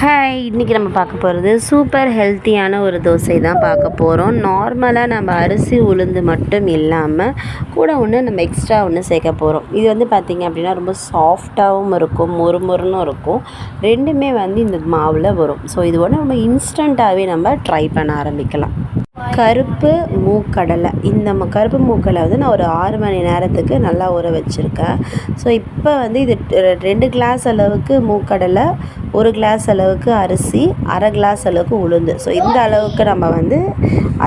Hi, இன்றைக்கி நம்ம பார்க்க போகிறது சூப்பர் ஹெல்த்தியான ஒரு தோசை தான் பார்க்க போகிறோம். நார்மலாக நம்ம அரிசி உளுந்து மட்டும் இல்லாமல் கூட ஒன்று நம்ம எக்ஸ்ட்ரா ஒன்று சேர்க்க போகிறோம். இது வந்து பார்த்திங்க அப்படின்னா ரொம்ப சாஃப்டாகவும் இருக்கும், மொறுமொறுன்னு இருக்கும். ரெண்டுமே வந்து இந்த மாவில் வரும். ஸோ இது ஒன்று நம்ம இன்ஸ்டண்ட்டாகவே நம்ம ட்ரை பண்ண ஆரம்பிக்கலாம். கருப்பு மூக்கடலை, இந்த கருப்பு மூக்கடலை வந்து நான் ஒரு 6 மணி நேரத்துக்கு நல்லா ஊற வச்சுருக்கேன். ஸோ இப்போ வந்து இது 2 கிளாஸ் அளவுக்கு மூக்கடலை, 1 கிளாஸ் அளவுக்கு அரிசி, அரை கிளாஸ் அளவுக்கு உளுந்து. ஸோ இந்த அளவுக்கு நம்ம வந்து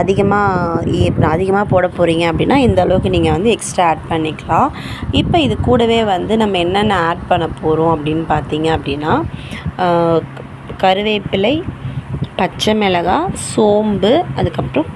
அதிகமாக போட போகிறீங்க அப்படின்னா இந்த அளவுக்கு நீங்கள் வந்து எக்ஸ்ட்ரா ஆட் பண்ணிக்கலாம். இப்போ இது கூடவே வந்து நம்ம என்னென்ன ஆட் பண்ண போகிறோம் அப்படின்னு பார்த்தீங்க அப்படின்னா, கருவேப்பிலை, பச்சை மிளகாய், சோம்பு, அதுக்கப்புறம்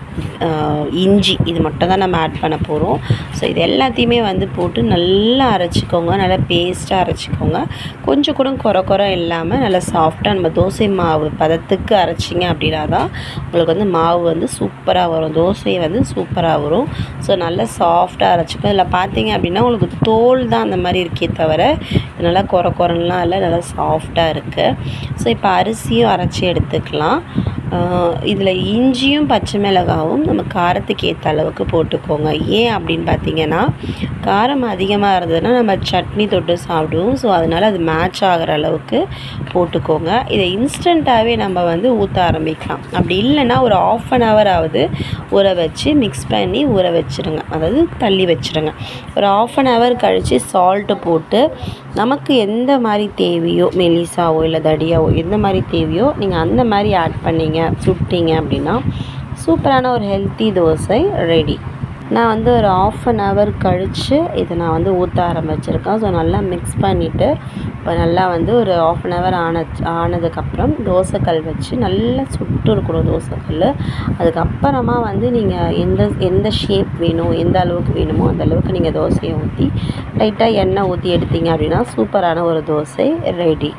இஞ்சி, இது மட்டும் தான் நம்ம ஆட் பண்ண போகிறோம். ஸோ இது எல்லாத்தையுமே வந்து போட்டு நல்லா அரைச்சிக்கோங்க, நல்லா பேஸ்ட்டாக அரைச்சிக்கோங்க. கொஞ்சம் கூட குறை இல்லாமல் நல்லா சாஃப்டாக நம்ம தோசை மாவு பதத்துக்கு அரைச்சிங்க அப்படின்னா தான் உங்களுக்கு வந்து மாவு வந்து சூப்பராக வரும், தோசை வந்து சூப்பராக வரும். ஸோ நல்லா சாஃப்டாக அரைச்சிக்கோ. இதில் பார்த்தீங்க அப்படின்னா உங்களுக்கு தோல் தான் அந்த மாதிரி இருக்கே தவிர இது நல்லா குறைலாம் இல்லை, நல்லா சாஃப்டாக இருக்குது. ஸோ இப்போ அரிசியும் அரைச்சி எடுத்துக்கலாம். இதில் இஞ்சியும் பச்சை மிளகாவும் நம்ம காரத்துக்கு ஏற்ற அளவுக்கு போட்டுக்கோங்க. ஏன் அப்படின்னு பார்த்தீங்கன்னா, காரம் அதிகமாக இருந்ததுன்னா நம்ம சட்னி தொட்டு சாப்பிடுவோம். ஸோ அதனால் அது மேட்ச் ஆகிற அளவுக்கு போட்டுக்கோங்க. இதை இன்ஸ்டண்ட்டாகவே நம்ம வந்து ஊற்ற ஆரம்பிக்கலாம். அப்படி இல்லைன்னா ஒரு 1/2 hour ஆகுது ஊற வச்சு மிக்ஸ் பண்ணி ஊற வச்சுருங்க, அதாவது தள்ளி வச்சுருங்க. ஒரு 1/2 hour கழித்து சால்ட்டு போட்டு நமக்கு எந்த மாதிரி தேவையோ, மெலிசாவோ இல்லை தடியாவோ எந்த மாதிரி தேவையோ நீங்கள் அந்த மாதிரி ஆட் பண்ணிங்க சுட்டிங்க அப்படின்னா சூப்பரான ஒரு ஹெல்த்தி தோசை ரெடி. நான் வந்து ஒரு 1/2 hour கழித்து இதை நான் வந்து ஊற்ற ஆரம்பிச்சிருக்கேன். ஸோ நல்லா மிக்ஸ் பண்ணிவிட்டு இப்போ நல்லா வந்து ஒரு 1/2 hour ஆனதுக்கப்புறம் தோசைக்கல் வச்சு நல்லா சுட்டு இருக்கணும் தோசைக்கல். அதுக்கப்புறமா வந்து நீங்கள் எந்த ஷேப் வேணும், எந்த அளவுக்கு வேணுமோ அந்த அளவுக்கு நீங்கள் தோசையை ஊற்றி லைட்டாக எண்ணெய் ஊற்றி எடுத்தீங்க அப்படின்னா சூப்பரான ஒரு தோசை ரெடி.